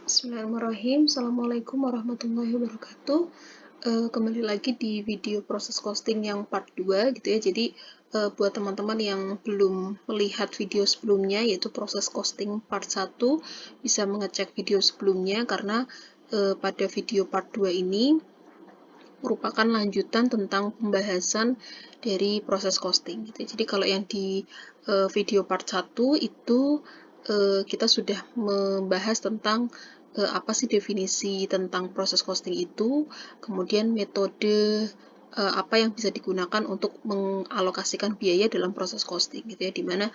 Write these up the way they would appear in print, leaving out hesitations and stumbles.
Bismillahirrahmanirrahim. Assalamualaikum warahmatullahi wabarakatuh. Kembali lagi di video proses costing yang part 2 gitu ya. Jadi buat teman-teman yang belum melihat video sebelumnya yaitu proses costing part 1 bisa mengecek video sebelumnya karena pada video part 2 ini merupakan lanjutan tentang pembahasan dari proses costing gitu. Jadi kalau yang di video part 1 itu kita sudah membahas tentang apa sih definisi tentang proses costing itu, kemudian metode apa yang bisa digunakan untuk mengalokasikan biaya dalam proses costing gitu ya, dimana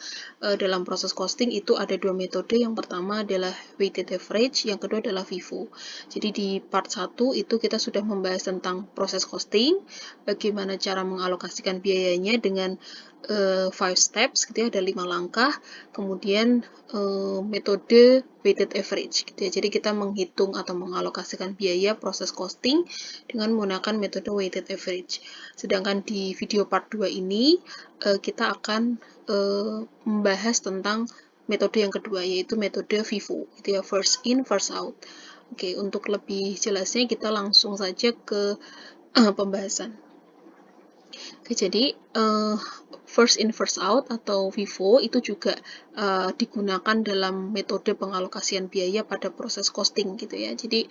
dalam proses costing itu ada dua metode. Yang pertama adalah weighted average, yang kedua adalah FIFO. Jadi di part 1 itu kita sudah membahas tentang proses costing, bagaimana cara mengalokasikan biayanya dengan 5 steps gitu ya, ada 5 langkah. Kemudian metode weighted average gitu ya. Jadi kita menghitung atau mengalokasikan biaya proses costing dengan menggunakan metode weighted average. Sedangkan di video part 2 ini kita akan membahas tentang metode yang kedua, yaitu metode FIFO gitu ya, first in first out. Oke, untuk lebih jelasnya kita langsung saja ke pembahasan. Oke, jadi first in first out atau FIFO itu juga digunakan dalam metode pengalokasian biaya pada proses costing gitu ya. Jadi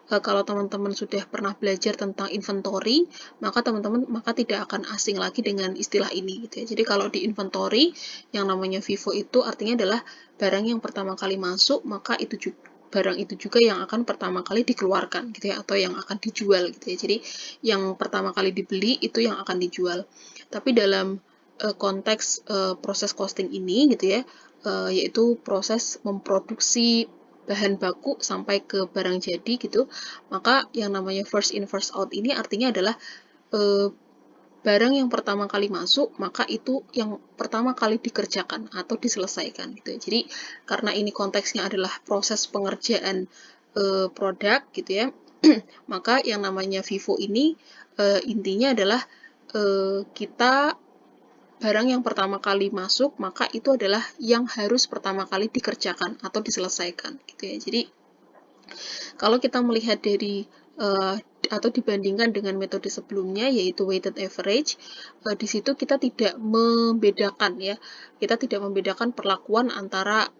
kalau teman-teman sudah pernah belajar tentang inventory, maka teman-teman tidak akan asing lagi dengan istilah ini gitu ya. Jadi kalau di inventory yang namanya FIFO itu artinya adalah barang yang pertama kali masuk, maka itu juga barang itu juga yang akan pertama kali dikeluarkan gitu ya, atau yang akan dijual gitu ya. Jadi yang pertama kali dibeli itu yang akan dijual. Tapi dalam konteks proses costing ini gitu ya, yaitu proses memproduksi bahan baku sampai ke barang jadi gitu, maka yang namanya first in first out ini artinya adalah barang yang pertama kali masuk, maka itu yang pertama kali dikerjakan atau diselesaikan gitu ya. Jadi karena ini konteksnya adalah proses pengerjaan produk gitu ya, maka yang namanya FIFO ini intinya adalah kita barang yang pertama kali masuk, maka itu adalah yang harus pertama kali dikerjakan atau diselesaikan gitu ya. Jadi kalau kita melihat dari atau dibandingkan dengan metode sebelumnya yaitu weighted average, di situ kita tidak membedakan ya, kita tidak membedakan perlakuan antara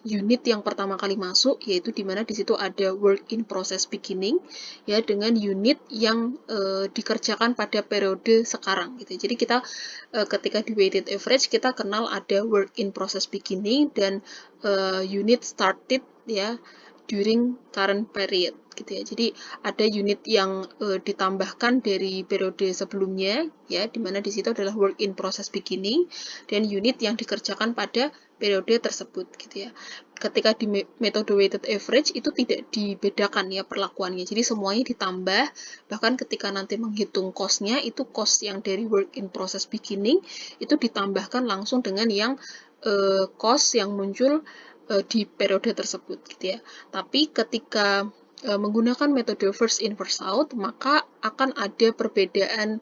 unit yang pertama kali masuk, yaitu dimana di situ ada work in process beginning ya, dengan unit yang dikerjakan pada periode sekarang gitu. Jadi kita ketika di weighted average kita kenal ada work in process beginning dan unit started ya during current period gitu ya. Jadi ada unit yang ditambahkan dari periode sebelumnya ya, dimana di situ adalah work in process beginning, dan unit yang dikerjakan pada periode tersebut gitu ya. Ketika di metode weighted average itu tidak dibedakan ya perlakuannya. Jadi semuanya ditambah, bahkan ketika nanti menghitung cost-nya itu cost yang dari work in process beginning itu ditambahkan langsung dengan yang cost yang muncul di periode tersebut gitu ya. Tapi ketika menggunakan metode first in first out, maka akan ada perbedaan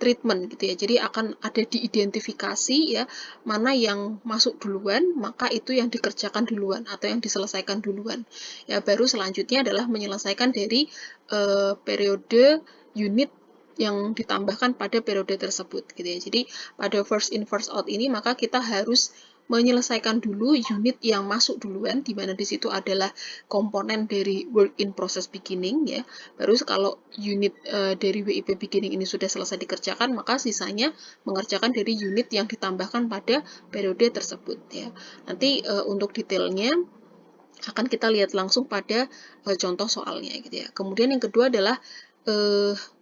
treatment gitu ya. Jadi akan ada diidentifikasi ya, mana yang masuk duluan, maka itu yang dikerjakan duluan atau yang diselesaikan duluan. Ya, baru selanjutnya adalah menyelesaikan dari periode unit yang ditambahkan pada periode tersebut gitu ya. Jadi pada first in first out ini maka kita harus menyelesaikan dulu unit yang masuk duluan, di mana di situ adalah komponen dari work in process beginning ya. Baru kalau unit dari WIP beginning ini sudah selesai dikerjakan, maka sisanya mengerjakan dari unit yang ditambahkan pada periode tersebut ya. Nanti untuk detailnya akan kita lihat langsung pada contoh soalnya gitu ya. Kemudian yang kedua adalah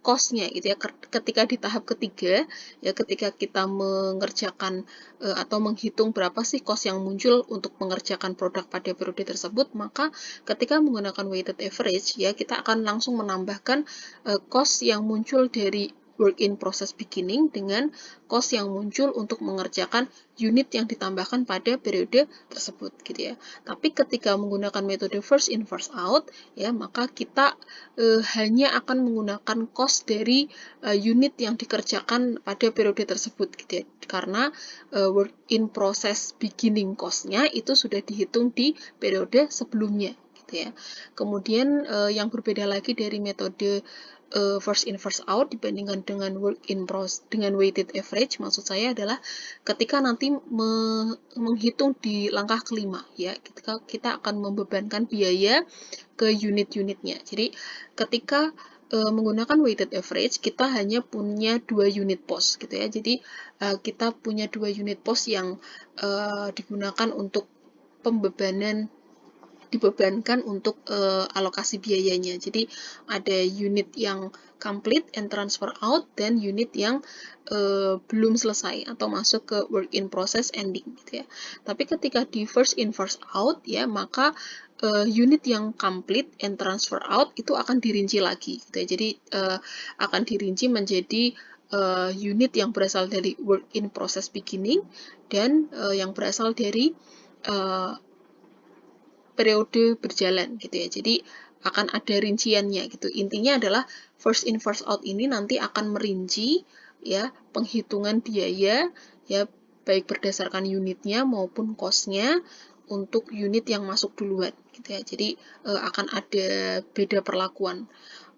cost-nya gitu ya. Ketika di tahap ketiga ya, ketika kita mengerjakan atau menghitung berapa sih cost yang muncul untuk mengerjakan produk pada periode tersebut, maka ketika menggunakan weighted average ya, kita akan langsung menambahkan cost yang muncul dari work in process beginning dengan cost yang muncul untuk mengerjakan unit yang ditambahkan pada periode tersebut gitu ya. Tapi ketika menggunakan metode first in first out ya, maka kita hanya akan menggunakan cost dari unit yang dikerjakan pada periode tersebut gitu ya. Karena work in process beginning cost-nya itu sudah dihitung di periode sebelumnya gitu ya. Kemudian yang berbeda lagi dari metode first in first out dibandingkan dengan work in process dengan weighted average, maksud saya adalah ketika nanti menghitung di langkah kelima ya, ketika kita akan membebankan biaya ke unit-unitnya. Jadi ketika menggunakan weighted average, kita hanya punya 2 unit pos gitu ya. Jadi kita punya 2 unit pos yang digunakan untuk dibebankan untuk alokasi biayanya. Jadi ada unit yang complete and transfer out dan unit yang belum selesai atau masuk ke work in process ending gitu ya. Tapi ketika di first in first out ya, maka unit yang complete and transfer out itu akan dirinci lagi gitu ya. Jadi akan dirinci menjadi unit yang berasal dari work in process beginning dan yang berasal dari periode berjalan gitu ya. Jadi akan ada rinciannya gitu. Intinya adalah first in first out ini nanti akan merinci ya penghitungan biaya ya, baik berdasarkan unitnya maupun cost-nya untuk unit yang masuk duluan gitu ya. Jadi akan ada beda perlakuan.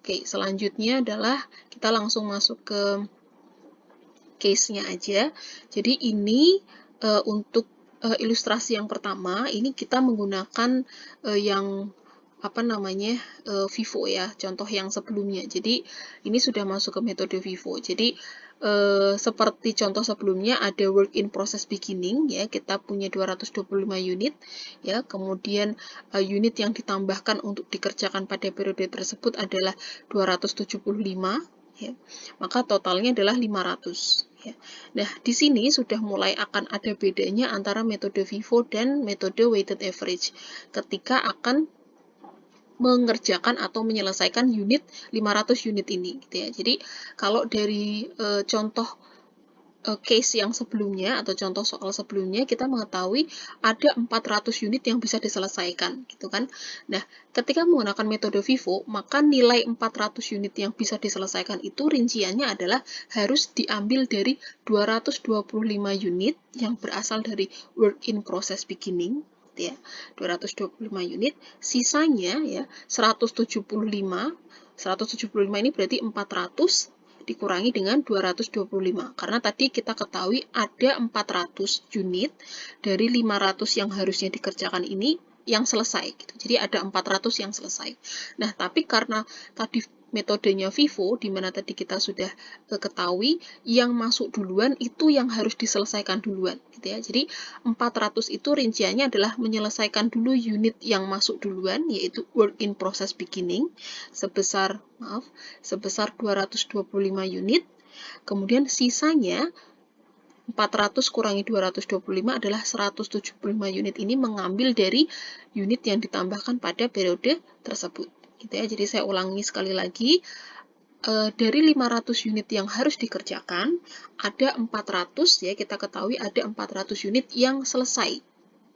Oke, selanjutnya adalah kita langsung masuk ke case-nya aja. Jadi ini untuk ilustrasi yang pertama, ini kita menggunakan yang apa namanya FIFO ya, contoh yang sebelumnya. Jadi ini sudah masuk ke metode FIFO. Jadi seperti contoh sebelumnya ada work in process beginning ya, kita punya 225 unit ya, kemudian unit yang ditambahkan untuk dikerjakan pada periode tersebut adalah 275 ya, maka totalnya adalah 500 ya. Nah, di sini sudah mulai akan ada bedanya antara metode FIFO dan metode weighted average ketika akan mengerjakan atau menyelesaikan unit 500 unit ini gitu ya. Jadi kalau dari contoh case yang sebelumnya atau contoh soal sebelumnya, kita mengetahui ada 400 unit yang bisa diselesaikan gitu kan. Nah, ketika menggunakan metode FIFO, maka nilai 400 unit yang bisa diselesaikan itu rinciannya adalah harus diambil dari 225 unit yang berasal dari work in process beginning ya, 225 unit, sisanya ya 175 ini berarti 400 dikurangi dengan 225 karena tadi kita ketahui ada 400 unit dari 500 yang harusnya dikerjakan ini yang selesai gitu. Jadi ada 400 yang selesai. Nah, tapi karena tadi metodenya FIFO, di mana tadi kita sudah ketahui yang masuk duluan itu yang harus diselesaikan duluan gitu ya. Jadi 400 itu rinciannya adalah menyelesaikan dulu unit yang masuk duluan, yaitu work in process beginning sebesar 225 unit. Kemudian sisanya 400 kurangi 225 adalah 175 unit, ini mengambil dari unit yang ditambahkan pada periode tersebut gitu ya. Jadi saya ulangi sekali lagi, dari 500 unit yang harus dikerjakan ada 400 ya, kita ketahui ada 400 unit yang selesai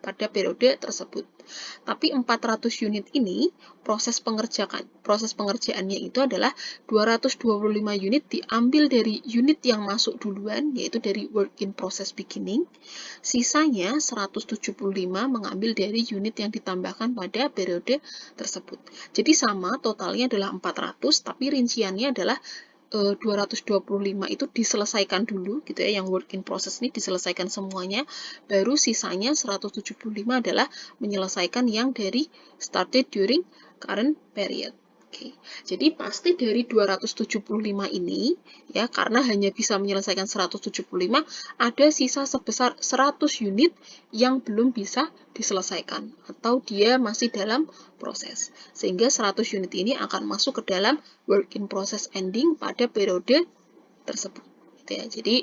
pada periode tersebut. Tapi 400 unit ini proses pengerjaannya itu adalah 225 unit diambil dari unit yang masuk duluan, yaitu dari work in process beginning. Sisanya 175 mengambil dari unit yang ditambahkan pada periode tersebut. Jadi sama, totalnya adalah 400, tapi rinciannya adalah 225 itu diselesaikan dulu gitu ya, yang work in process ini diselesaikan semuanya, baru sisanya 175 adalah menyelesaikan yang dari started during current period. Oke. Jadi pasti dari 275 ini ya, karena hanya bisa menyelesaikan 175, ada sisa sebesar 100 unit yang belum bisa diselesaikan atau dia masih dalam proses. Sehingga 100 unit ini akan masuk ke dalam work in process ending pada periode tersebut. Gitu ya. Jadi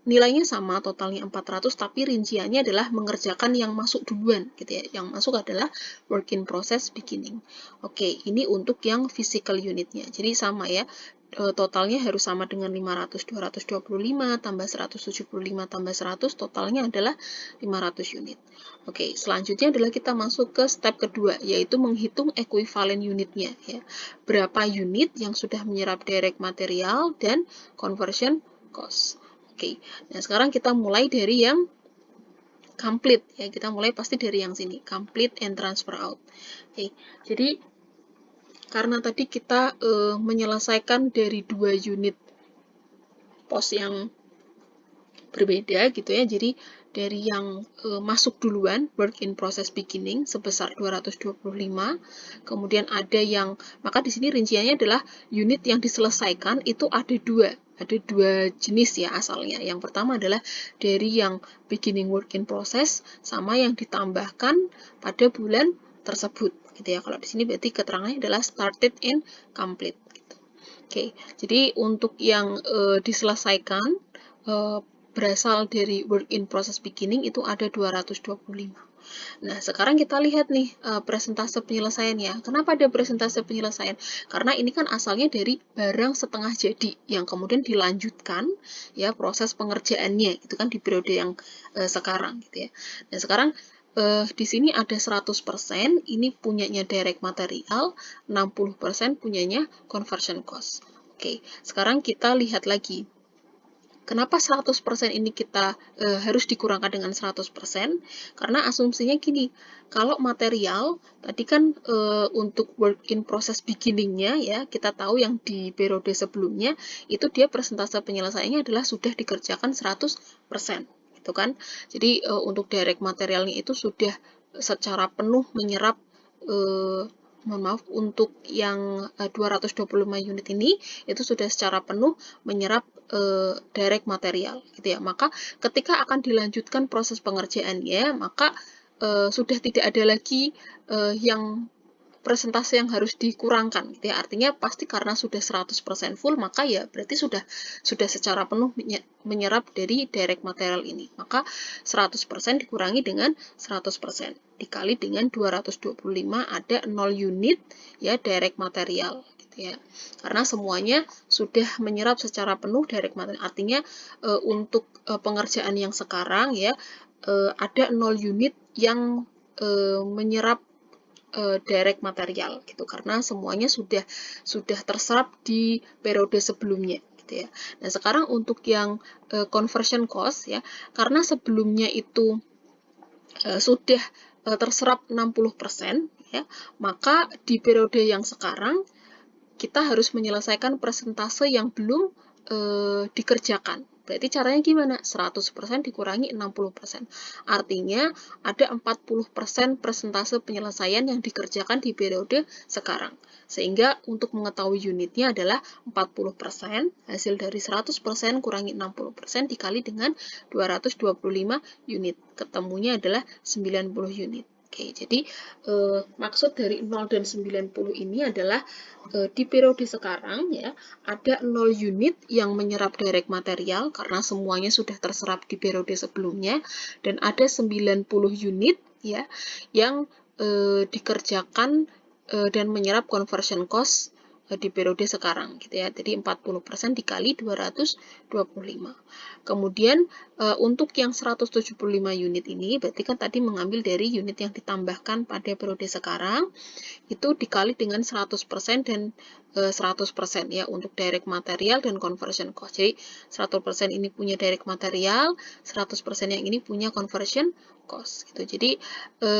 nilainya sama, totalnya 400, tapi rinciannya adalah mengerjakan yang masuk duluan gitu ya. Yang masuk adalah work in process beginning. Oke, ini untuk yang physical unitnya. Jadi sama ya, totalnya harus sama dengan 500. 225 tambah 175 tambah 100, totalnya adalah 500 unit. Oke, selanjutnya adalah kita masuk ke step kedua, yaitu menghitung ekuivalen unitnya. Ya. Berapa unit yang sudah menyerap direct material dan conversion cost. Oke, nah sekarang kita mulai dari yang complete. Ya, kita mulai pasti dari yang sini, complete and transfer out. Oke, jadi karena tadi kita menyelesaikan dari 2 unit pos yang berbeda gitu ya, jadi dari yang masuk duluan, work in process beginning sebesar 225, kemudian ada yang, maka di sini rinciannya adalah unit yang diselesaikan itu ada dua jenis ya asalnya. Yang pertama adalah dari yang beginning work in process sama yang ditambahkan pada bulan tersebut gitu ya. Kalau di sini berarti keterangannya adalah started and complete gitu. Oke, jadi untuk yang diselesaikan berasal dari work in process beginning itu ada 225. Nah, sekarang kita lihat nih presentase penyelesaiannya. Kenapa ada presentase penyelesaian? Karena ini kan asalnya dari barang setengah jadi yang kemudian dilanjutkan ya proses pengerjaannya itu kan di periode yang sekarang gitu ya. Nah, sekarang di sini ada 100%, ini punyanya direct material, 60% punyanya conversion cost. Oke, sekarang kita lihat lagi. Kenapa 100% ini kita harus dikurangkan dengan 100%? Karena asumsinya gini, kalau material, tadi kan untuk work in process beginning-nya ya, kita tahu yang di periode sebelumnya, itu dia persentase penyelesaiannya adalah sudah dikerjakan 100%. Gitu kan? Jadi untuk direct materialnya itu sudah secara penuh menyerap mohon maaf, untuk yang 225 unit ini itu sudah secara penuh menyerap direct material gitu ya. Maka ketika akan dilanjutkan proses pengerjaannya, maka sudah tidak ada lagi yang persentase yang harus dikurangkan gitu ya. Artinya pasti karena sudah 100% full, maka ya berarti sudah secara penuh menyerap dari direct material ini. Maka 100% dikurangi dengan 100% dikali dengan 225, ada 0 unit ya direct material gitu ya. Karena semuanya sudah menyerap secara penuh direct material. Artinya untuk pengerjaan yang sekarang ya ada 0 unit yang menyerap direct material gitu karena semuanya sudah terserap di periode sebelumnya gitu ya. Nah, sekarang untuk yang conversion cost ya, karena sebelumnya itu sudah terserap 60% ya, maka di periode yang sekarang kita harus menyelesaikan persentase yang belum dikerjakan. Berarti caranya gimana? 100% dikurangi 60%. Artinya ada 40% persentase penyelesaian yang dikerjakan di periode sekarang. Sehingga untuk mengetahui unitnya adalah 40%, hasil dari 100% kurangi 60% dikali dengan 225 unit. Ketemunya adalah 90 unit. Oke, jadi maksud dari 0 dan 90 ini adalah di periode sekarang ya ada 0 unit yang menyerap direct material karena semuanya sudah terserap di periode sebelumnya dan ada 90 unit ya yang dikerjakan dan menyerap conversion cost di periode sekarang gitu ya. Jadi 40% dikali 225. Kemudian untuk yang 175 unit ini berarti kan tadi mengambil dari unit yang ditambahkan pada periode sekarang itu dikali dengan 100% dan 100% ya untuk direct material dan conversion cost. Jadi 100% ini punya direct material, 100% yang ini punya conversion cost gitu. Jadi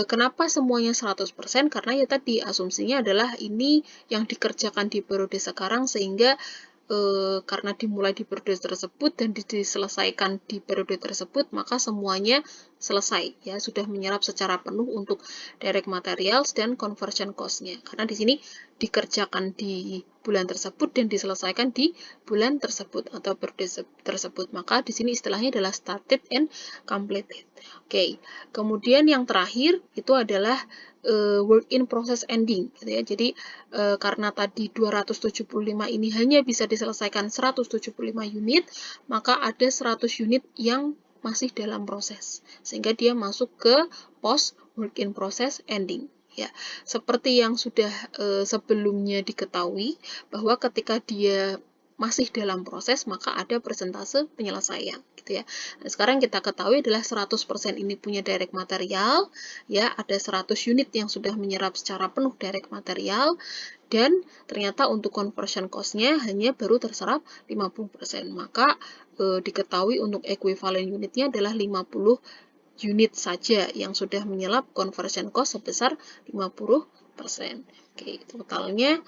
kenapa semuanya 100%? Karena ya tadi asumsinya adalah ini yang dikerjakan di periode sekarang sehingga karena dimulai di periode tersebut dan diselesaikan di periode tersebut, maka semuanya selesai ya, sudah menyerap secara penuh untuk direct materials dan conversion cost-nya. Karena di sini dikerjakan di bulan tersebut dan diselesaikan di bulan tersebut atau periode tersebut. Maka di sini istilahnya adalah started and completed. Oke, kemudian yang terakhir itu adalah work in process ending gitu ya. Jadi karena tadi 275 ini hanya bisa diselesaikan 175 unit, maka ada 100 unit yang masih dalam proses. Sehingga dia masuk ke post work in process ending. Ya, seperti yang sudah sebelumnya diketahui bahwa ketika dia masih dalam proses, maka ada persentase penyelesaian gitu ya. Nah, sekarang kita ketahui adalah 100% ini punya direct material, ya, ada 100 unit yang sudah menyerap secara penuh direct material, dan ternyata untuk conversion cost-nya hanya baru terserap 50%. Maka diketahui untuk equivalent unitnya adalah 50 unit saja yang sudah menyerap conversion cost sebesar 50%. Oke, totalnya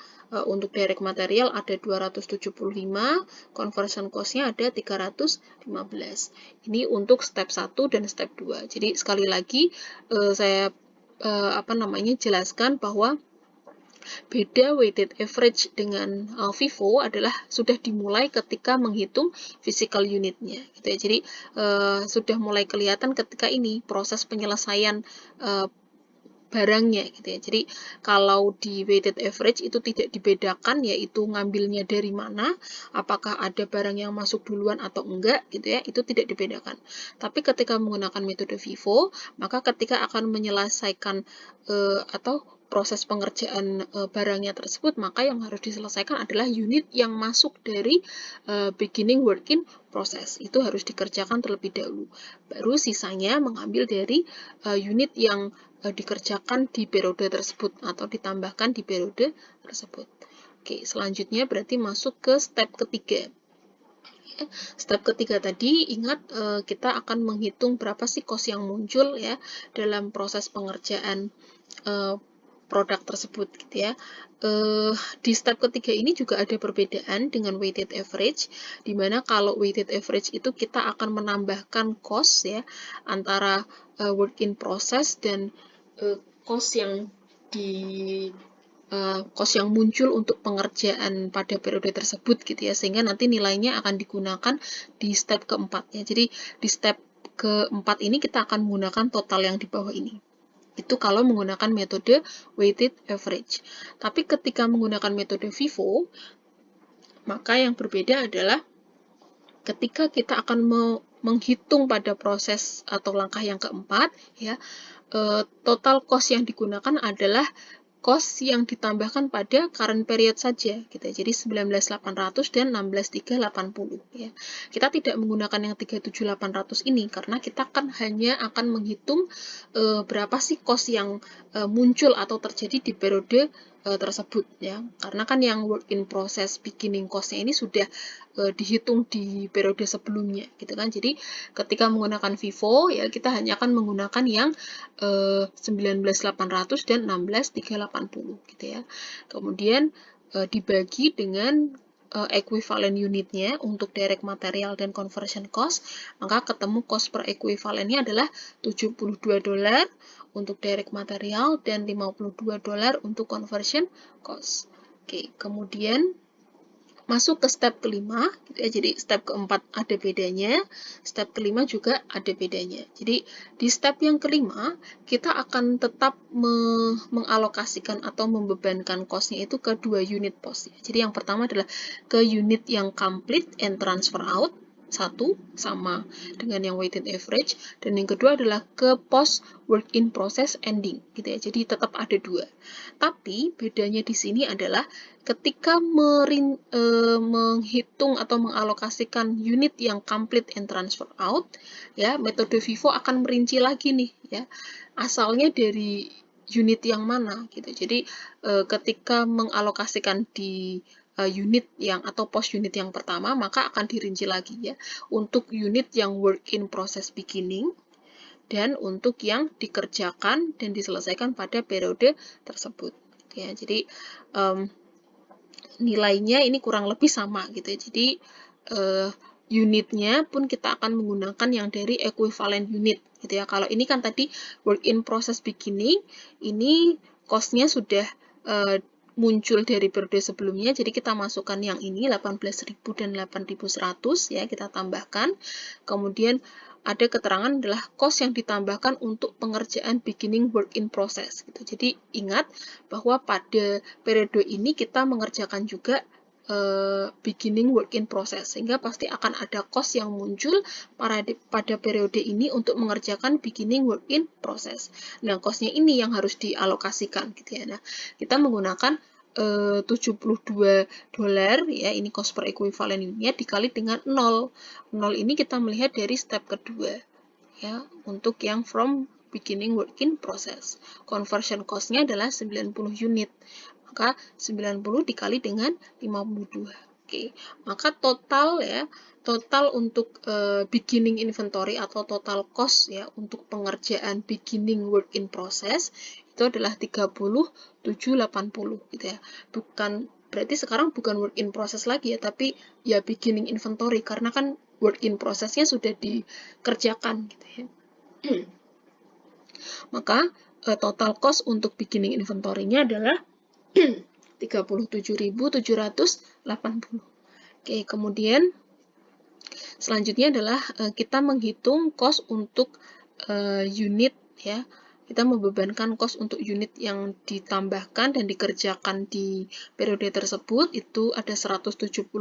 untuk direct material ada 275, conversion cost-nya ada 315. Ini untuk step 1 dan step 2. Jadi sekali lagi saya jelaskan bahwa beda weighted average dengan FIFO adalah sudah dimulai ketika menghitung physical unitnya gitu ya. Jadi sudah mulai kelihatan ketika ini proses penyelesaian barangnya gitu ya. Jadi kalau di weighted average itu tidak dibedakan, yaitu ngambilnya dari mana, apakah ada barang yang masuk duluan atau enggak gitu ya, itu tidak dibedakan. Tapi ketika menggunakan metode FIFO, maka ketika akan menyelesaikan atau proses pengerjaan barangnya tersebut, maka yang harus diselesaikan adalah unit yang masuk dari beginning work in process. Itu harus dikerjakan terlebih dahulu. Baru sisanya mengambil dari unit yang dikerjakan di periode tersebut atau ditambahkan di periode tersebut. Oke, selanjutnya berarti masuk ke step ketiga. Step ketiga tadi, ingat kita akan menghitung berapa sih cost yang muncul ya dalam proses pengerjaan produk tersebut gitu ya. Di step ketiga ini juga ada perbedaan dengan weighted average, dimana kalau weighted average itu kita akan menambahkan cost ya antara work in process dan cost yang muncul untuk pengerjaan pada periode tersebut gitu ya, sehingga nanti nilainya akan digunakan di step keempat ya. Jadi di step keempat ini kita akan menggunakan total yang di bawah ini. Itu kalau menggunakan metode weighted average. Tapi ketika menggunakan metode FIFO, maka yang berbeda adalah ketika kita akan menghitung pada proses atau langkah yang keempat, ya, total cost yang digunakan adalah cost yang ditambahkan pada current period saja gitu. Jadi 19.800 dan 16.380 ya. Kita tidak menggunakan yang 37.800 ini karena kita kan hanya akan menghitung berapa sih cost yang muncul atau terjadi di periode tersebut ya. Karena kan yang work in process beginning cost-nya ini sudah dihitung di periode sebelumnya gitu kan. Jadi ketika menggunakan FIFO ya kita hanya akan menggunakan yang 19.800 dan 16.380 gitu ya. Kemudian dibagi dengan equivalent unitnya untuk direct material dan conversion cost, maka ketemu cost per equivalentnya adalah $72 untuk direct material dan $52 untuk conversion cost. Oke, kemudian masuk ke step kelima, gitu ya. Jadi step keempat ada bedanya, step kelima juga ada bedanya. Jadi di step yang kelima kita akan tetap mengalokasikan atau membebankan cost-nya itu ke dua unit post. Jadi yang pertama adalah ke unit yang complete and transfer out, satu sama dengan yang weighted average, dan yang kedua adalah ke post work in process ending gitu ya. Jadi tetap ada dua. Tapi bedanya di sini adalah ketika menghitung atau mengalokasikan unit yang complete and transfer out, ya, metode FIFO akan merinci lagi nih ya. Asalnya dari unit yang mana gitu. Jadi ketika mengalokasikan di unit yang atau post unit yang pertama, maka akan dirinci lagi ya untuk unit yang work in process beginning dan untuk yang dikerjakan dan diselesaikan pada periode tersebut ya. Jadi nilainya ini kurang lebih sama gitu ya. Jadi unitnya pun kita akan menggunakan yang dari equivalent unit gitu ya. Kalau ini kan tadi work in process beginning, ini cost-nya sudah muncul dari periode sebelumnya, jadi kita masukkan yang ini 18.000 dan 8.100 ya, kita tambahkan. Kemudian ada keterangan adalah cost yang ditambahkan untuk pengerjaan beginning work in process gitu. Jadi ingat bahwa pada periode ini kita mengerjakan juga beginning work in process, sehingga pasti akan ada cost yang muncul pada periode ini untuk mengerjakan beginning work in process. Nah, cost-nya ini yang harus dialokasikan gitu ya. Nah, kita menggunakan $72 ya, ini cost per equivalent unit dikali dengan 0. 0 ini kita melihat dari step kedua ya, untuk yang from beginning work in process. Conversion cost-nya adalah 90 unit. Maka 90 dikali dengan 52. Oke, maka total ya, total untuk beginning inventory atau total cost ya untuk pengerjaan beginning work in process itu adalah 3780 gitu ya. Bukan berarti sekarang bukan work in process lagi ya, tapi ya beginning inventory karena kan work in process-nya sudah dikerjakan gitu ya. Maka total cost untuk beginning inventory-nya adalah 37.780. Oke, kemudian selanjutnya adalah kita menghitung cost untuk unit ya. Kita membebankan cost untuk unit yang ditambahkan dan dikerjakan di periode tersebut itu ada 175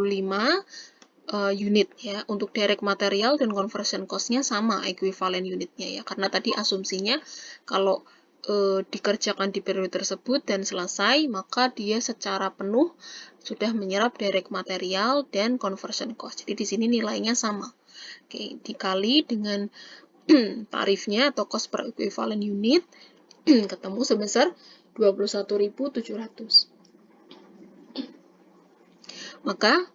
unit ya. Untuk direct material dan conversion cost-nya sama equivalent unitnya ya. Karena tadi asumsinya kalau dikerjakan di periode tersebut dan selesai, maka dia secara penuh sudah menyerap direct material dan conversion cost. Jadi di sini nilainya sama. Oke, dikali dengan tarifnya atau cost per equivalent unit ketemu sebesar 21.700. Maka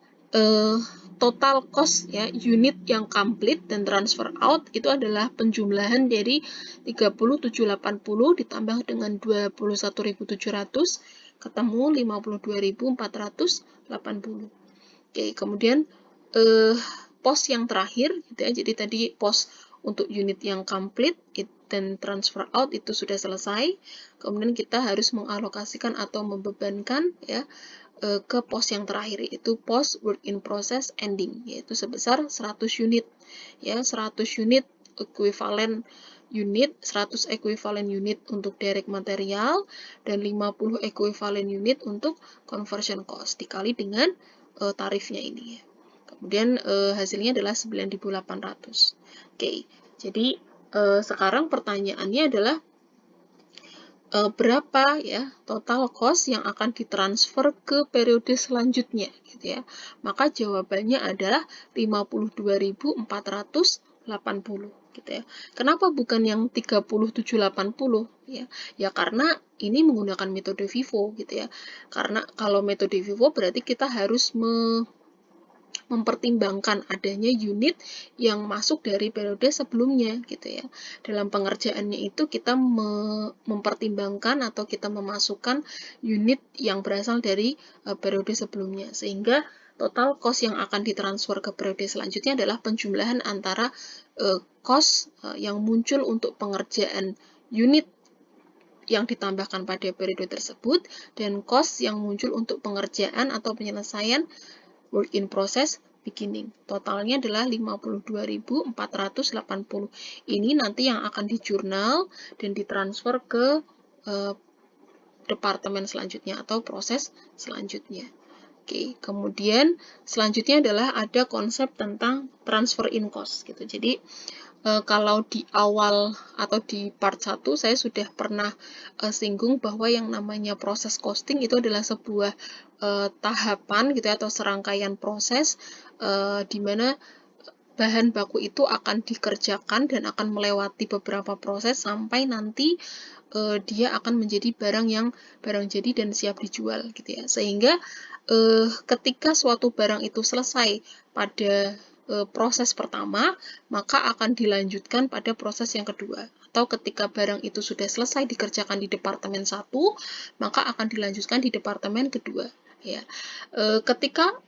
total cost ya unit yang complete dan transfer out itu adalah penjumlahan dari 3780 ditambah dengan 21.700 ketemu 52.480. Oke, kemudian pos yang terakhir gitu ya. Jadi tadi pos untuk unit yang complete dan transfer out itu sudah selesai. Kemudian kita harus mengalokasikan atau membebankan ya ke pos yang terakhir, yaitu pos work in process ending, yaitu sebesar 100 unit ya, 100 unit equivalent unit, 100 equivalent unit untuk direct material dan 50 equivalent unit untuk conversion cost dikali dengan tarifnya ini ya. Kemudian hasilnya adalah 9.800. Oke, jadi sekarang pertanyaannya adalah berapa ya total cost yang akan ditransfer ke periode selanjutnya gitu ya. Maka jawabannya adalah 52.480 gitu ya. Kenapa bukan yang 3780 ya? Ya karena ini menggunakan metode FIFO gitu ya. Karena kalau metode FIFO berarti kita harus mempertimbangkan adanya unit yang masuk dari periode sebelumnya gitu ya. Dalam pengerjaannya itu kita mempertimbangkan atau kita memasukkan unit yang berasal dari periode sebelumnya, sehingga total cost yang akan ditransfer ke periode selanjutnya adalah penjumlahan antara cost yang muncul untuk pengerjaan unit yang ditambahkan pada periode tersebut dan cost yang muncul untuk pengerjaan atau penyelesaian work in process beginning. Totalnya adalah 52.480. Ini nanti yang akan dijurnal dan ditransfer ke departemen selanjutnya atau proses selanjutnya. Oke, kemudian selanjutnya adalah ada konsep tentang transfer in cost gitu. Jadi kalau di awal atau di part 1 saya sudah pernah singgung bahwa yang namanya proses costing itu adalah sebuah tahapan gitu ya, atau serangkaian proses di mana bahan baku itu akan dikerjakan dan akan melewati beberapa proses sampai nanti dia akan menjadi barang jadi dan siap dijual gitu ya. Sehingga ketika suatu barang itu selesai pada proses pertama, maka akan dilanjutkan pada proses yang kedua. Atau ketika barang itu sudah selesai dikerjakan di departemen 1, maka akan dilanjutkan di departemen kedua. Ya. Ketika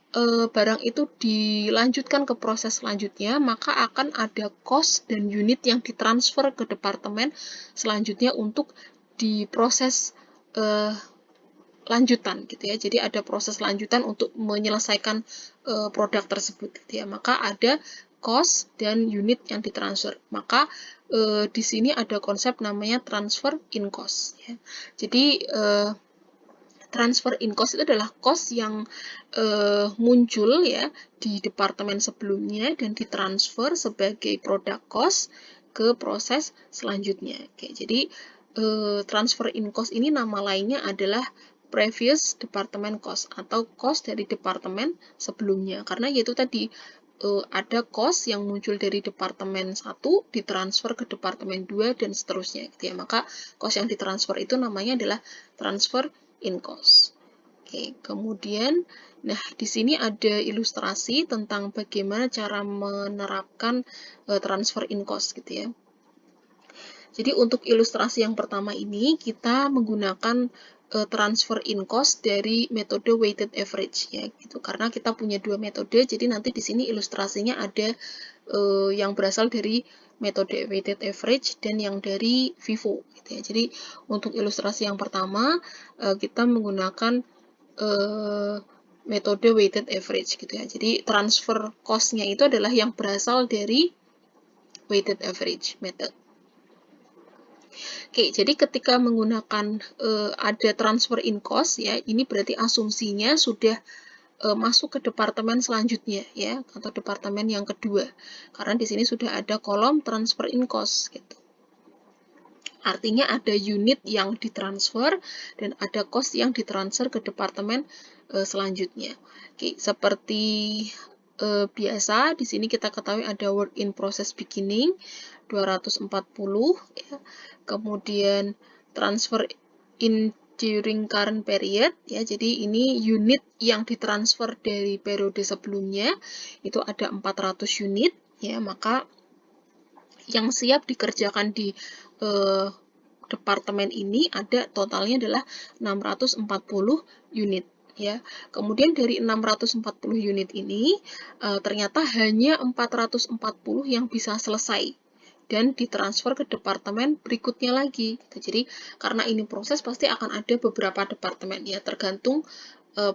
barang itu dilanjutkan ke proses selanjutnya, maka akan ada cost dan unit yang ditransfer ke departemen selanjutnya untuk diproses lanjutan gitu ya. Jadi ada proses lanjutan untuk menyelesaikan produk tersebut gitu ya. Maka ada cost dan unit yang ditransfer. Maka di sini ada konsep namanya transfer in cost ya. Jadi transfer in cost itu adalah cost yang muncul ya di departemen sebelumnya dan ditransfer sebagai produk cost ke proses selanjutnya. Oke, jadi transfer in cost ini nama lainnya adalah previous department cost atau cost dari departemen sebelumnya. Karena yaitu tadi ada cost yang muncul dari departemen 1 ditransfer ke departemen 2 dan seterusnya gitu ya. Maka cost yang ditransfer itu namanya adalah transfer in cost. Oke, kemudian nah di sini ada ilustrasi tentang bagaimana cara menerapkan transfer in cost gitu ya. Jadi untuk ilustrasi yang pertama ini kita menggunakan transfer in cost dari metode weighted average ya gitu. Karena kita punya dua metode, jadi nanti di sini ilustrasinya ada yang berasal dari metode weighted average dan yang dari FIFO gitu ya. Jadi untuk ilustrasi yang pertama kita menggunakan metode weighted average gitu ya. Jadi transfer cost-nya itu adalah yang berasal dari weighted average method. Oke, jadi ketika menggunakan ada transfer in cost ya, ini berarti asumsinya sudah masuk ke departemen selanjutnya ya, atau departemen yang kedua. Karena di sini sudah ada kolom transfer in cost gitu. Artinya ada unit yang ditransfer dan ada cost yang ditransfer ke departemen selanjutnya. Oke, seperti biasa di sini kita ketahui ada work in process beginning 240 ya. Kemudian transfer in during current period ya. Jadi ini unit yang ditransfer dari periode sebelumnya itu ada 400 unit ya, maka yang siap dikerjakan di departemen ini ada totalnya adalah 640 unit ya. Kemudian dari 640 unit ini ternyata hanya 440 yang bisa selesai dan ditransfer ke departemen berikutnya lagi. Jadi karena ini proses pasti akan ada beberapa departemen ya, tergantung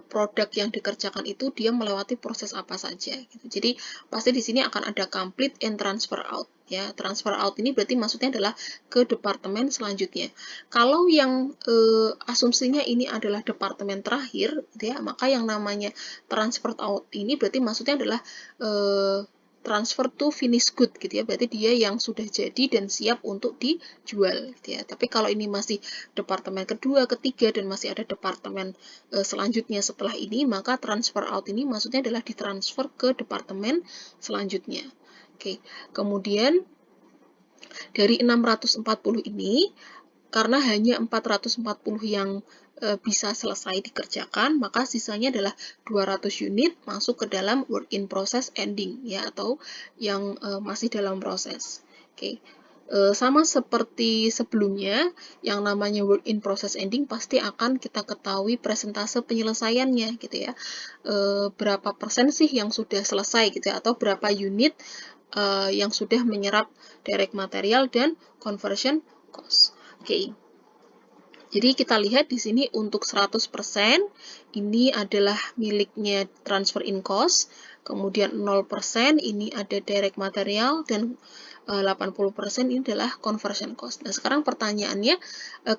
produk yang dikerjakan itu dia melewati proses apa saja gitu. Jadi pasti di sini akan ada complete and transfer out ya. Transfer out ini berarti maksudnya adalah ke departemen selanjutnya. Kalau yang asumsinya ini adalah departemen terakhir gitu ya, maka yang namanya transfer out ini berarti maksudnya adalah transfer to finish good gitu ya, berarti dia yang sudah jadi dan siap untuk dijual gitu ya. Tapi kalau ini masih departemen kedua, ketiga dan masih ada departemen selanjutnya setelah ini, maka transfer out ini maksudnya adalah ditransfer ke departemen selanjutnya. Oke, kemudian dari 640 ini karena hanya 440 yang bisa selesai dikerjakan, maka sisanya adalah 200 unit masuk ke dalam work in process ending ya, atau yang masih dalam proses. Oke. Sama seperti sebelumnya, yang namanya work in process ending pasti akan kita ketahui persentase penyelesaiannya gitu ya. Berapa persen sih yang sudah selesai gitu ya, atau berapa unit yang sudah menyerap direct material dan conversion cost. Oke. Jadi kita lihat di sini untuk 100% ini adalah miliknya transfer in cost, kemudian 0% ini ada direct material, dan 80% ini adalah conversion cost. Nah, sekarang pertanyaannya,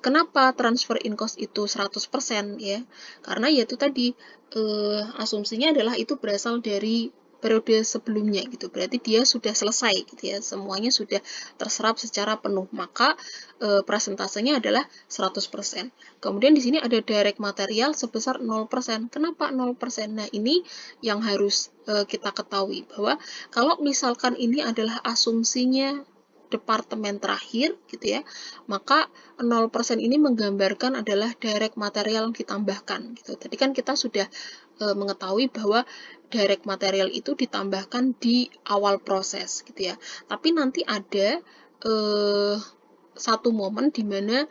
kenapa transfer in cost itu 100% ya? Karena yaitu tadi asumsinya adalah itu berasal dari periode sebelumnya gitu. Berarti dia sudah selesai gitu ya. Semuanya sudah terserap secara penuh. Maka presentasenya adalah 100%. Kemudian di sini ada direct material sebesar 0%. Kenapa 0%? Nah, ini yang harus kita ketahui bahwa kalau misalkan ini adalah asumsinya departemen terakhir gitu ya, maka 0% ini menggambarkan adalah direct material yang ditambahkan gitu. Tadi kan kita sudah mengetahui bahwa direct material itu ditambahkan di awal proses gitu ya. Tapi nanti ada satu momen di mana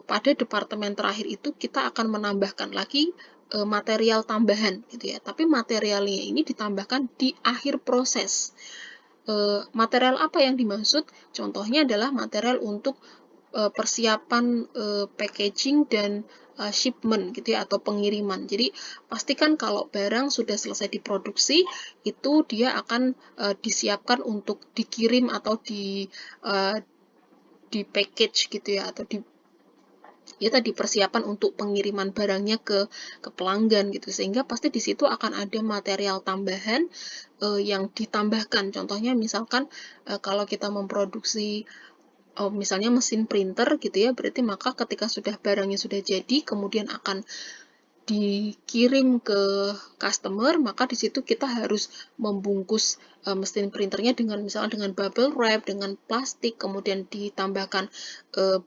pada departemen terakhir itu kita akan menambahkan lagi material tambahan gitu ya. Tapi materialnya ini ditambahkan di akhir proses. Material apa yang dimaksud? Contohnya adalah material untuk persiapan packaging dan shipment gitu ya, atau pengiriman. Jadi pastikan kalau barang sudah selesai diproduksi itu dia akan disiapkan untuk dikirim atau di package gitu ya, atau ya tadi persiapan untuk pengiriman barangnya ke pelanggan gitu, sehingga pasti di situ akan ada material tambahan yang ditambahkan. Contohnya misalkan kalau kita memproduksi misalnya mesin printer gitu ya, berarti maka ketika sudah barangnya sudah jadi, kemudian akan dikirim ke customer, maka di situ kita harus membungkus mesin printernya dengan misalnya dengan bubble wrap, dengan plastik, kemudian ditambahkan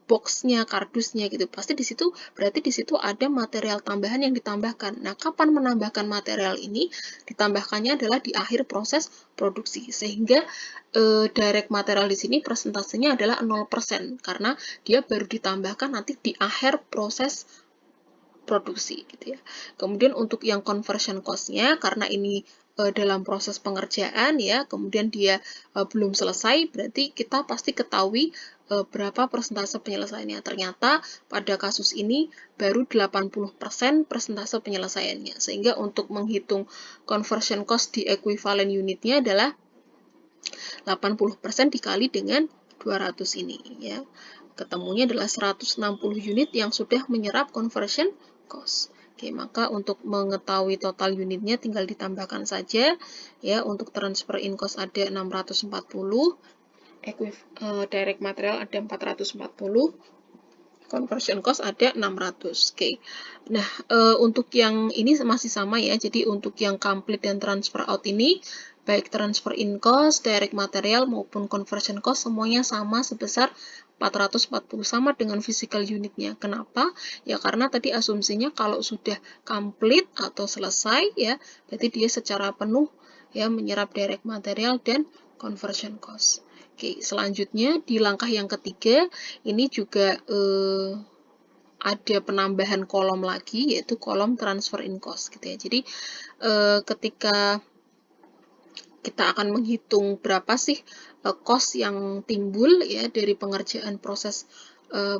boxnya, kardusnya gitu. Pasti di situ berarti di situ ada material tambahan yang ditambahkan. Nah, kapan menambahkan material ini? Ditambahkannya adalah di akhir proses produksi. Sehingga direct material di sini persentasenya adalah 0% karena dia baru ditambahkan nanti di akhir proses produksi gitu ya. Kemudian untuk yang conversion cost-nya karena ini dalam proses pengerjaan ya, kemudian dia belum selesai, berarti kita pasti ketahui berapa persentase penyelesaiannya. Ternyata pada kasus ini baru 80% persentase penyelesaiannya. Sehingga untuk menghitung conversion cost di equivalent unitnya adalah 80% dikali dengan 200 ini ya. Ketemunya adalah 160 unit yang sudah menyerap conversion cost. Oke, maka untuk mengetahui total unitnya tinggal ditambahkan saja ya. Untuk transfer in cost ada 640, direct material ada 440, conversion cost ada 600. Oke. Nah, untuk yang ini masih sama ya. Jadi untuk yang complete dan transfer out ini baik transfer in cost, direct material maupun conversion cost semuanya sama sebesar 440, sama dengan physical unitnya. Kenapa? Ya karena tadi asumsinya kalau sudah complete atau selesai ya, berarti dia secara penuh ya menyerap direct material dan conversion cost. Oke, selanjutnya di langkah yang ketiga ini juga ada penambahan kolom lagi yaitu kolom transfer in cost gitu ya. Jadi ketika kita akan menghitung berapa sih cost yang timbul ya dari pengerjaan proses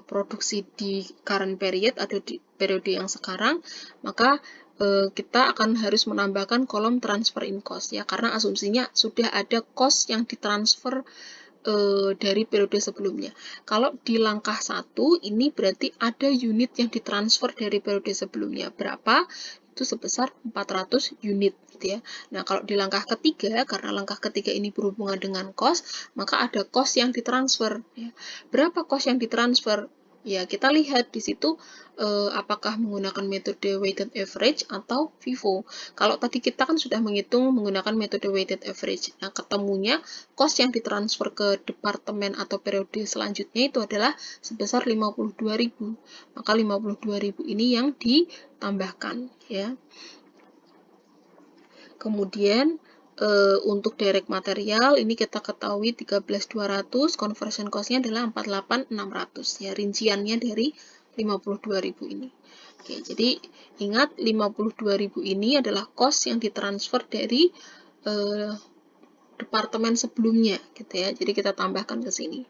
produksi di current period atau di periode yang sekarang, maka kita akan harus menambahkan kolom transfer in cost ya, karena asumsinya sudah ada cost yang ditransfer dari periode sebelumnya. Kalau di langkah 1 ini berarti ada unit yang ditransfer dari periode sebelumnya. Berapa? Itu sebesar 400 unit gitu ya. Nah, kalau di langkah ketiga, karena langkah ketiga ini berhubungan dengan cost, maka ada cost yang ditransfer ya. Berapa cost yang ditransfer? Ya, kita lihat di situ apakah menggunakan metode weighted average atau FIFO. Kalau tadi kita kan sudah menghitung menggunakan metode weighted average. Nah, ketemunya cost yang ditransfer ke departemen atau periode selanjutnya itu adalah sebesar 52.000. Maka 52.000 ini yang ditambahkan ya. Kemudian untuk direct material ini kita ketahui 13.200, conversion cost-nya adalah 48.600 ya, rinciannya dari 52.000 ini. Oke, jadi ingat 52.000 ini adalah cost yang ditransfer dari departemen sebelumnya gitu ya. Jadi kita tambahkan ke sini.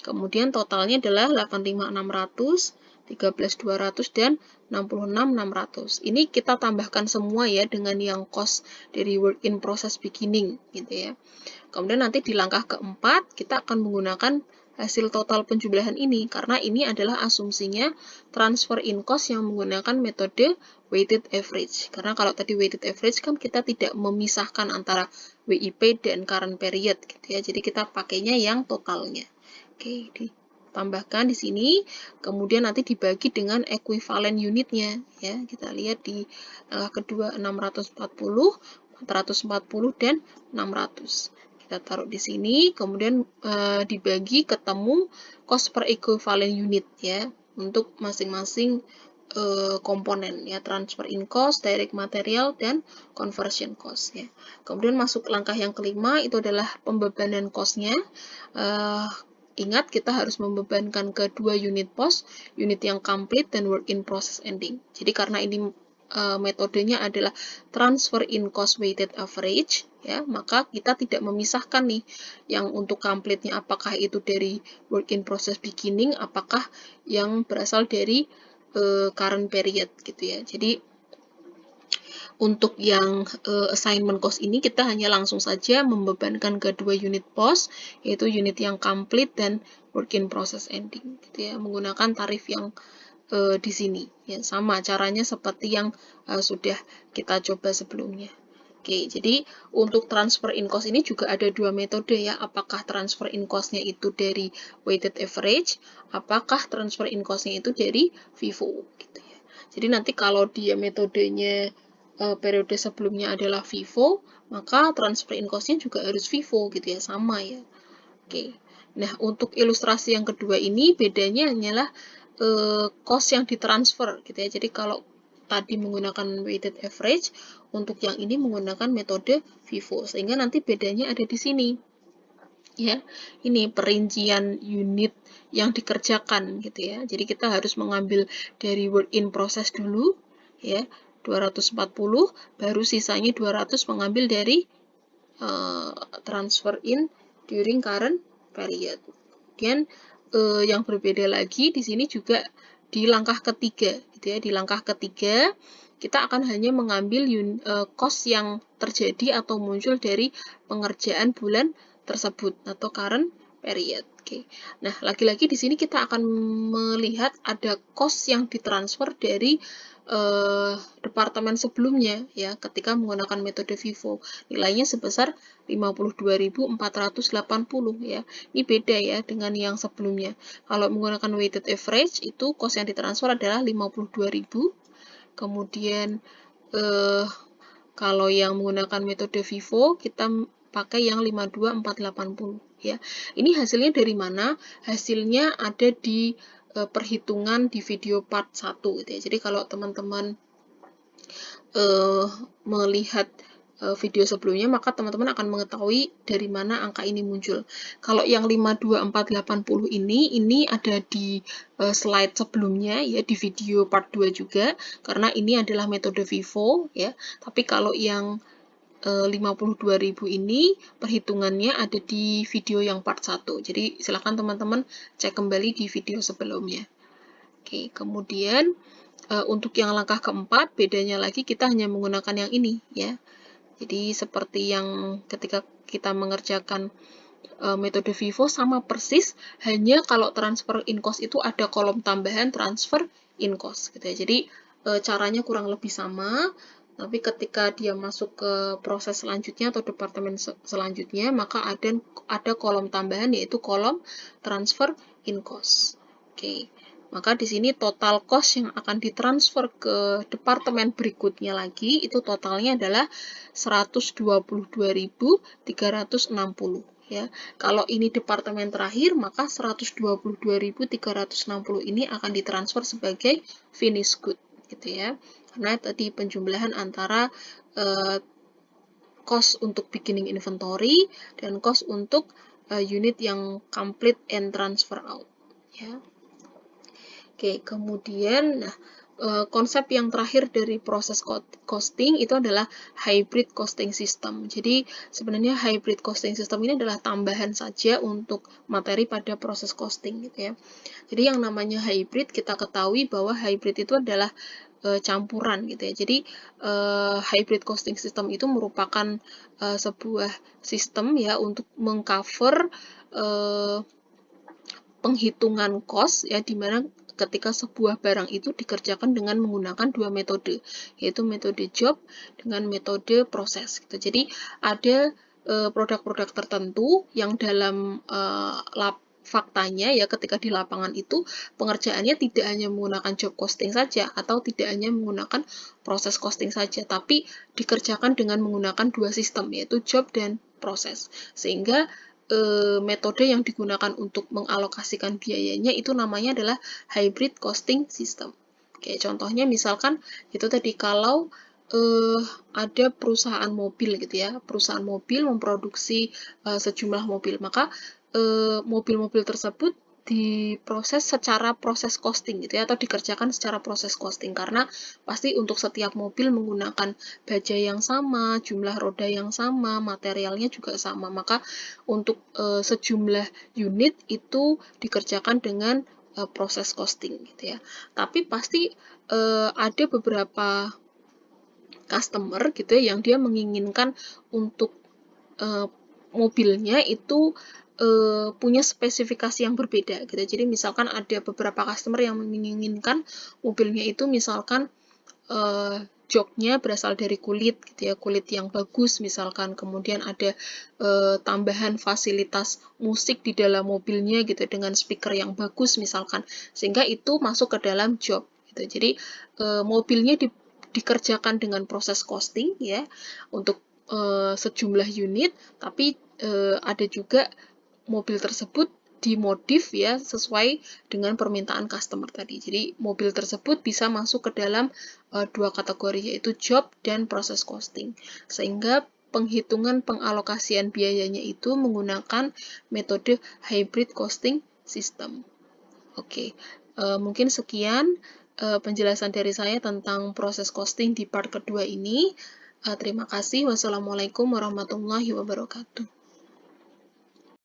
Kemudian totalnya adalah 85.600, 13.200 dan 66.600. Ini kita tambahkan semua ya dengan yang cost dari work in process beginning gitu ya. Kemudian nanti di langkah keempat kita akan menggunakan hasil total penjumlahan ini karena ini adalah asumsinya transfer in cost yang menggunakan metode weighted average. Karena kalau tadi weighted average kan kita tidak memisahkan antara WIP dan current period gitu ya. Jadi kita pakainya yang totalnya. Oke, ditambahkan di sini, kemudian nanti dibagi dengan equivalent unitnya ya. Kita lihat di kedua 640, 440 dan 600. Kita taruh di sini, kemudian dibagi ketemu cost per equivalent unit ya untuk masing-masing komponen ya, transfer in cost, direct material dan conversion cost ya. Kemudian masuk langkah yang kelima itu adalah pembebanan cost-nya. Ingat kita harus membebankan kedua unit pos, unit yang complete dan work in process ending. Jadi karena ini metodenya adalah transfer in cost weighted average ya, maka kita tidak memisahkan nih yang untuk complete-nya apakah itu dari work in process beginning, apakah yang berasal dari current period gitu ya. Jadi untuk yang assignment cost ini kita hanya langsung saja membebankan kedua unit pos, yaitu unit yang complete dan work in process ending gitu ya, menggunakan tarif yang di sini ya, sama caranya seperti yang sudah kita coba sebelumnya. Oke, jadi untuk transfer in cost ini juga ada dua metode ya. Apakah transfer in cost-nya itu dari weighted average, apakah transfer in cost-nya itu dari FIFO gitu ya. Jadi nanti kalau dia metodenya periode sebelumnya adalah FIFO, maka transfer in cost-nya juga harus FIFO gitu ya, sama ya. Oke. Nah, untuk ilustrasi yang kedua ini bedanya hanyalah cost yang ditransfer gitu ya. Jadi kalau tadi menggunakan weighted average, untuk yang ini menggunakan metode FIFO. Sehingga nanti bedanya ada di sini. Ya, ini perincian unit yang dikerjakan gitu ya. Jadi kita harus mengambil dari work in process dulu ya, 240, baru sisanya 200 mengambil dari transfer in during current period. Kemudian yang berbeda lagi di sini juga di langkah ketiga, gitu ya. Di langkah ketiga kita akan hanya mengambil cost yang terjadi atau muncul dari pengerjaan bulan tersebut atau current period. Oke. Nah, lagi-lagi di sini kita akan melihat ada cost yang ditransfer dari departemen sebelumnya ya ketika menggunakan metode FIFO. Nilainya sebesar 52.480 ya. Ini beda ya dengan yang sebelumnya. Kalau menggunakan weighted average itu cost yang ditransfer adalah 52.000. Kemudian kalau yang menggunakan metode FIFO kita pakai yang 52.480 ya. Ini hasilnya dari mana? Hasilnya ada di perhitungan di video part 1 gitu ya. Jadi kalau teman-teman melihat video sebelumnya, maka teman-teman akan mengetahui dari mana angka ini muncul. Kalau yang 52.480 ini ada di slide sebelumnya ya, di video part 2 juga, karena ini adalah metode FIFO ya. Tapi kalau yang 52.000 ini perhitungannya ada di video yang part 1. Jadi silakan teman-teman cek kembali di video sebelumnya. Oke, kemudian untuk yang langkah keempat, bedanya lagi kita hanya menggunakan yang ini ya. Jadi seperti yang ketika kita mengerjakan metode FIFO sama persis, hanya kalau transfer in cost itu ada kolom tambahan transfer in cost gitu ya. Jadi caranya kurang lebih sama, tapi ketika dia masuk ke proses selanjutnya atau departemen selanjutnya, maka ada kolom tambahan yaitu kolom transfer in cost. Oke. Maka di sini total cost yang akan ditransfer ke departemen berikutnya lagi itu totalnya adalah 122.360 ya. Kalau ini departemen terakhir maka 122.360 ini akan ditransfer sebagai finished good gitu ya. Karena tadi penjumlahan antara cost untuk beginning inventory dan cost untuk unit yang complete and transfer out ya. Oke, kemudian konsep yang terakhir dari proses costing itu adalah hybrid costing system. Jadi sebenarnya hybrid costing system ini adalah tambahan saja untuk materi pada proses costing gitu ya. Jadi yang namanya hybrid kita ketahui bahwa hybrid itu adalah campuran gitu ya. Jadi hybrid costing system itu merupakan sebuah sistem ya untuk mengcover penghitungan cost ya, dimana ketika sebuah barang itu dikerjakan dengan menggunakan dua metode, yaitu metode job dengan metode proses gitu. Jadi ada produk-produk tertentu yang dalam faktanya ya ketika di lapangan itu pengerjaannya tidak hanya menggunakan job costing saja atau tidak hanya menggunakan proses costing saja, tapi dikerjakan dengan menggunakan dua sistem yaitu job dan proses, sehingga metode yang digunakan untuk mengalokasikan biayanya itu namanya adalah hybrid costing system. Oke, contohnya misalkan itu tadi kalau ada perusahaan mobil gitu ya, perusahaan mobil memproduksi sejumlah mobil, maka mobil-mobil tersebut diproses secara proses costing gitu ya, atau dikerjakan secara proses costing karena pasti untuk setiap mobil menggunakan baja yang sama, jumlah roda yang sama, materialnya juga sama, maka untuk sejumlah unit itu dikerjakan dengan proses costing gitu ya. Tapi pasti ada beberapa customer gitu ya yang dia menginginkan untuk mobilnya itu punya spesifikasi yang berbeda gitu. Jadi misalkan ada beberapa customer yang menginginkan mobilnya itu misalkan joknya berasal dari kulit gitu ya, kulit yang bagus misalkan, kemudian ada tambahan fasilitas musik di dalam mobilnya gitu dengan speaker yang bagus misalkan, sehingga itu masuk ke dalam job gitu. Jadi mobilnya dikerjakan dengan proses costing ya untuk sejumlah unit, tapi ada juga mobil tersebut dimodif ya sesuai dengan permintaan customer tadi. Jadi mobil tersebut bisa masuk ke dalam dua kategori, yaitu job dan proses costing. Sehingga penghitungan pengalokasian biayanya itu menggunakan metode hybrid costing system. Oke, mungkin sekian penjelasan dari saya tentang proses costing di part kedua ini. Terima kasih. Wassalamualaikum warahmatullahi wabarakatuh.